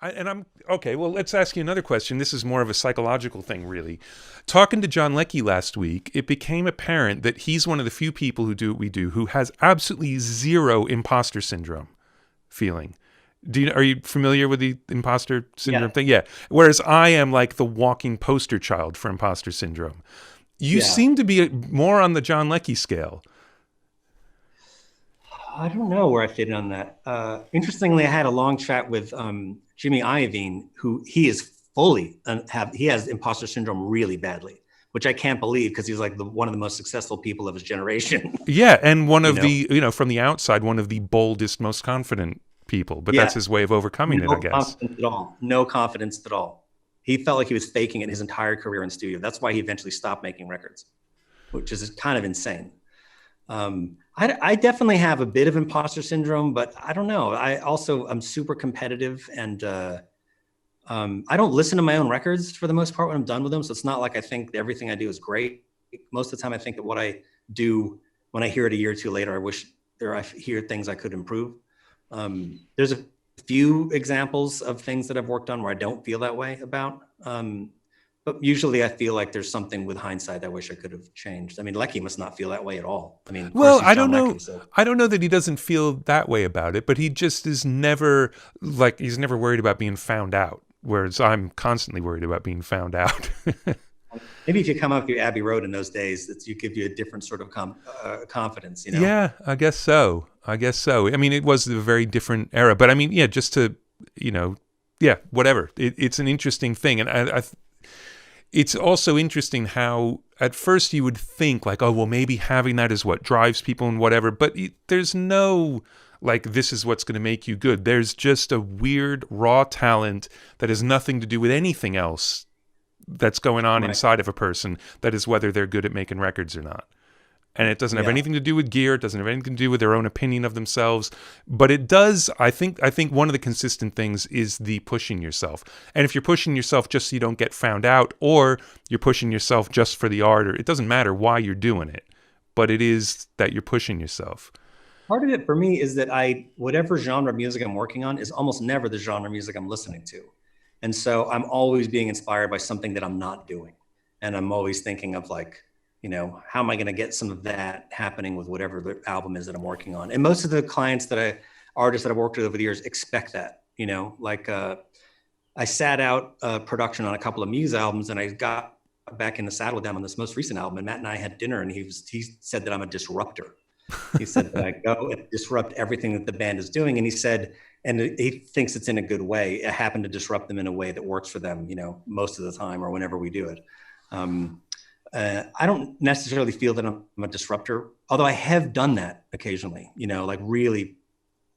I'm okay. Well, let's ask you another question. This is more of a psychological thing, really. Talking to John Leckie last week, it became apparent that he's one of the few people who do what we do who has absolutely zero imposter syndrome feeling. Are you familiar with the imposter syndrome thing? Yeah. Whereas I am like the walking poster child for imposter syndrome. You seem to be more on the John Leckie scale. I don't know where I fit in on that. Interestingly, I had a long chat with Jimmy Iovine, who he is he has imposter syndrome really badly, which I can't believe because he's like one of the most successful people of his generation. Yeah, and one of the, from the outside, one of the boldest, most confident people. But that's his way of overcoming it, I guess. Confidence at all. No confidence at all. He felt like he was faking it his entire career in studio. That's why he eventually stopped making records, which is kind of insane. I definitely have a bit of imposter syndrome, but I don't know. I'm super competitive, and I don't listen to my own records for the most part when I'm done with them. So it's not like I think everything I do is great. Most of the time I think that what I do, when I hear it a year or two later, I hear things I could improve. There's a few examples of things that I've worked on where I don't feel that way about. But usually I feel like there's something with hindsight I wish I could have changed. I mean, Leckie must not feel that way at all. I mean, well, I don't know. Leckie, so. I don't know that he doesn't feel that way about it, but he just is never he's never worried about being found out. Whereas I'm constantly worried about being found out. Maybe if you come up through Abbey Road in those days, you give you a different sort of confidence, Yeah, I guess so. I mean, it was a very different era, but I mean, yeah, just to, whatever. It's an interesting thing. And it's also interesting how at first you would think like, oh, well, maybe having that is what drives people and whatever. But there's no like, this is what's going to make you good. There's just a weird raw talent that has nothing to do with anything else that's going on inside of a person. That is whether they're good at making records or not. And it doesn't have anything to do with gear. It doesn't have anything to do with their own opinion of themselves. But it does, I think one of the consistent things is the pushing yourself. And if you're pushing yourself just so you don't get found out, or you're pushing yourself just for the art, or it doesn't matter why you're doing it, but it is that you're pushing yourself. Part of it for me is that whatever genre of music I'm working on is almost never the genre of music I'm listening to. And so I'm always being inspired by something that I'm not doing. And I'm always thinking of like, how am I going to get some of that happening with whatever the album is that I'm working on? And most of the artists that I've worked with over the years expect that, I sat out production on a couple of Muse albums, and I got back in the saddle with them on this most recent album. And Matt and I had dinner, and he said that I'm a disruptor. He said that I go and disrupt everything that the band is doing. And he said, and he thinks it's in a good way. I happen to disrupt them in a way that works for them, most of the time or whenever we do it. I don't necessarily feel that I'm a disruptor, although I have done that occasionally, like really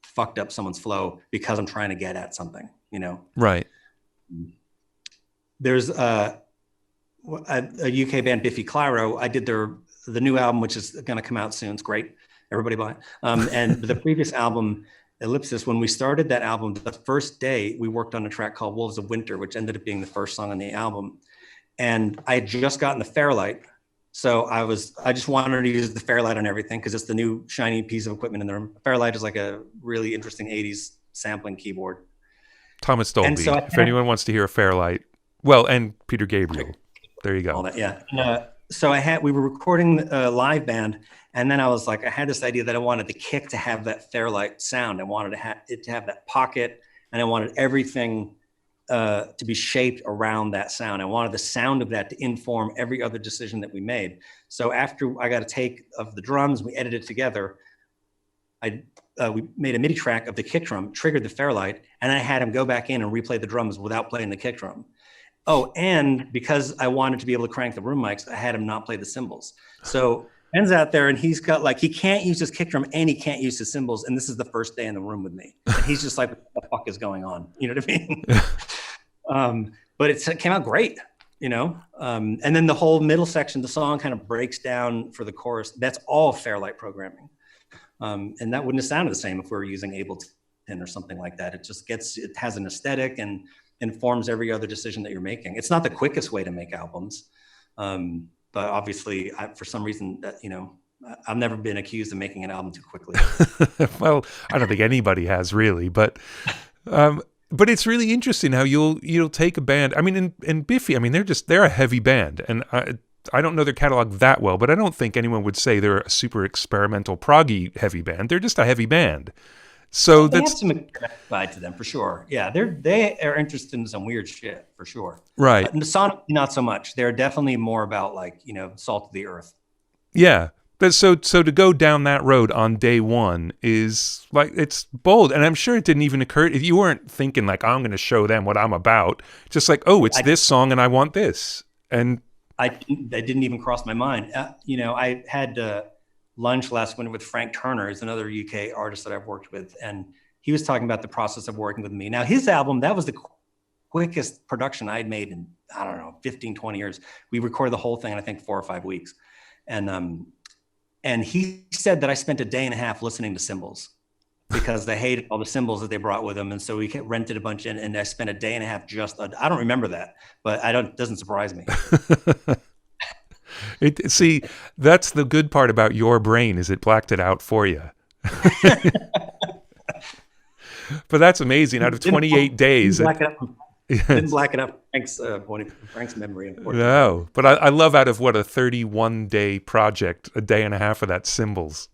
fucked up someone's flow because I'm trying to get at something, Right. There's a UK band, Biffy Clyro. I did the new album, which is going to come out soon. It's great. Everybody buy it. And the previous album, Ellipsis, when we started that album, the first day we worked on a track called Wolves of Winter, which ended up being the first song on the album. And I had just gotten the Fairlight. So I just wanted to use the Fairlight on everything because it's the new shiny piece of equipment in the room. Fairlight is like a really interesting 80s sampling keyboard. Thomas Dolby, if anyone wants to hear a Fairlight. Well, and Peter Gabriel. There you go. All that, yeah. We were recording a live band, and then I was like, I had this idea that I wanted the kick to have that Fairlight sound. I wanted it to have that pocket, and I wanted everything to be shaped around that sound. I wanted the sound of that to inform every other decision that we made. So after I got a take of the drums, we edited it together. We made a MIDI track of the kick drum, triggered the Fairlight, and I had him go back in and replay the drums without playing the kick drum. Oh, and because I wanted to be able to crank the room mics, I had him not play the cymbals. So Ben's out there and he's got he can't use his kick drum and he can't use his cymbals. And this is the first day in the room with me. And he's just like, what the fuck is going on? You know what I mean? But it came out great, and then the whole middle section, the song kind of breaks down for the chorus. That's all Fairlight programming. And that wouldn't have sounded the same if we were using Ableton or something like that. It has an aesthetic and informs every other decision that you're making. It's not the quickest way to make albums. But obviously for some reason that, I've never been accused of making an album too quickly. Well, I don't think anybody has really, but But it's really interesting how you'll take a band. I mean, and Biffy, I mean, they're a heavy band, and I don't know their catalog that well, but I don't think anyone would say they're a super experimental proggy heavy band. They're just a heavy band. So they that's have some side to them for sure. Yeah, they are interested in some weird shit for sure. right. But sonically, not so much. They're definitely more about like salt of the earth. Yeah. But so to go down that road on day one is like, it's bold. And I'm sure it didn't even occur if you weren't thinking like, I'm going to show them what I'm about. Just like, oh, it's this song and I want this. And I didn't even cross my mind. I had lunch last winter with Frank Turner, who's another UK artist that I've worked with. And he was talking about the process of working with me. Now his album, that was the quickest production I'd made in, I don't know, 15, 20 years. We recorded the whole thing in I think 4 or 5 weeks. And he said that I spent a day and a half listening to cymbals because they hated all the cymbals that they brought with them. And so we rented a bunch and I spent a day and a half I don't remember that, but it doesn't surprise me. See, that's the good part about your brain is it blacked it out for you. But that's amazing. Out of 28 days. Didn't black it up Frank's memory, unfortunately. No, but I love out of what a 31-day project, a day and a half of that cymbals.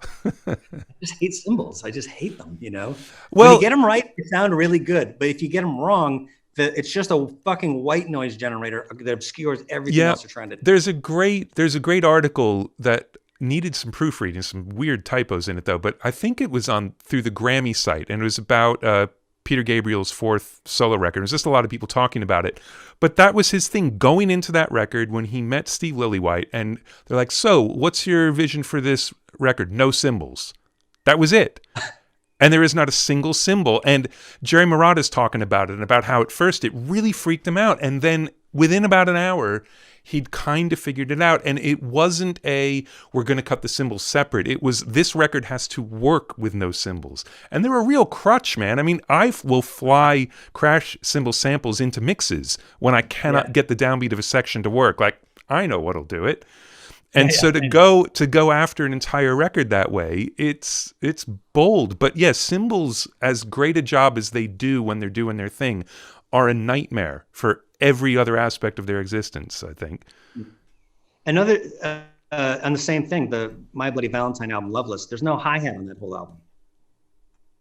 I just hate cymbals. I just hate them. Well, Well, when you get them right, they sound really good. But if you get them wrong, it's just a fucking white noise generator that obscures everything else you're trying to do. There's a great article that needed some proofreading, some weird typos in it though. But I think it was through the Grammy site, and it was about Peter Gabriel's 4th solo record. There's just a lot of people talking about it. But that was his thing going into that record when he met Steve Lillywhite. And they're like, so what's your vision for this record? No cymbals. That was it. And there is not a single cymbal. And Jerry Murata's talking about it and about how at first it really freaked him out. And then within about an hour, he'd kind of figured it out. And it wasn't we're going to cut the cymbals separate. It was, this record has to work with no cymbals. And they're a real crutch, man. I mean, I will fly crash cymbal samples into mixes when I cannot get the downbeat of a section to work. Like, I know what'll do it. And so to go after an entire record that way, it's bold. But yes, cymbals, as great a job as they do when they're doing their thing, are a nightmare for every other aspect of their existence, I think. Another, on the same thing, the My Bloody Valentine album, Loveless, there's no hi-hat on that whole album.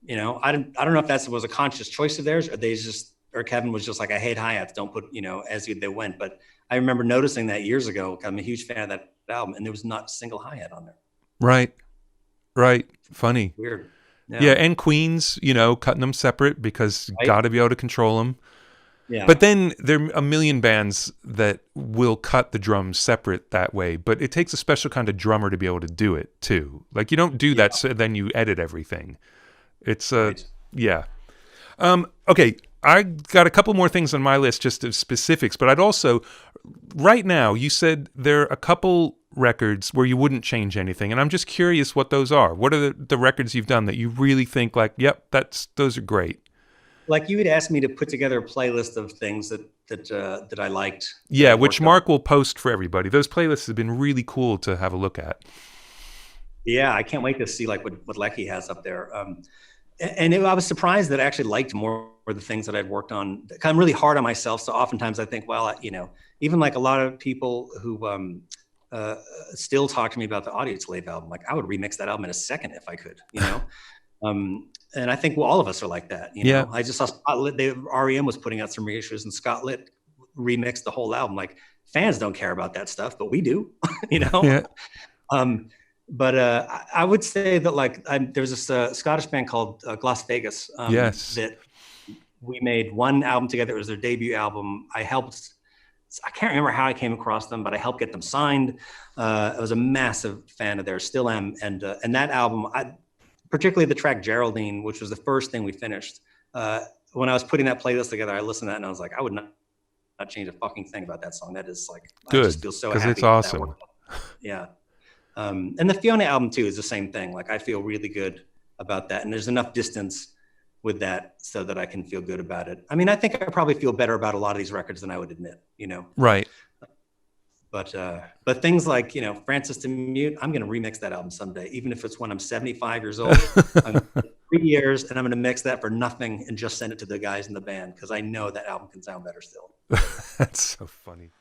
I don't know if that was a conscious choice of theirs, or Kevin was just like, I hate hi-hats, don't put, as they went. But I remember noticing that years ago. I'm a huge fan of that album, and there was not a single hi-hat on there. Right. Funny. Weird. Yeah, and Queens, cutting them separate because you got to be able to control them. Yeah. But then there are a million bands that will cut the drums separate that way, but it takes a special kind of drummer to be able to do it too. Like you don't do that, so then you edit everything. It's yeah. Okay, I got a couple more things on my list just of specifics, but I'd also, right now, you said there are a couple records where you wouldn't change anything, and I'm just curious what those are. What are the records you've done that you really think like, yep, those are great? Like you had asked me to put together a playlist of things that I liked. Yeah, which Mark will post for everybody. Those playlists have been really cool to have a look at. Yeah, I can't wait to see like what Lecky has up there. I was surprised that I actually liked more of the things that I'd worked on. I'm really hard on myself, so oftentimes I think, well, even like a lot of people who still talk to me about the Audio Slave album, like I would remix that album in a second if I could, And I think all of us are like that. Yeah. I just saw Scott Litt, REM was putting out some reissues, and Scott Litt remixed the whole album. Like fans don't care about that stuff, but we do. Yeah. But I would say that like there was this Scottish band called Las Vegas. Yes. That we made one album together. It was their debut album. I can't remember how I came across them, but I helped get them signed. I was a massive fan of theirs, still am. And that album, particularly the track Geraldine, which was the first thing we finished. When I was putting that playlist together, I listened to that and I was like, I would not change a fucking thing about that song. That is like, good. I just feel so happy. Because it's awesome. Yeah. And the Fiona album too is the same thing. Like I feel really good about that. And there's enough distance with that so that I can feel good about it. I mean, I think I probably feel better about a lot of these records than I would admit, Right. But things like, Francis to Mute, I'm going to remix that album someday, even if it's when I'm 75 years old. 3 years, and I'm going to mix that for nothing and just send it to the guys in the band because I know that album can sound better still. That's so funny.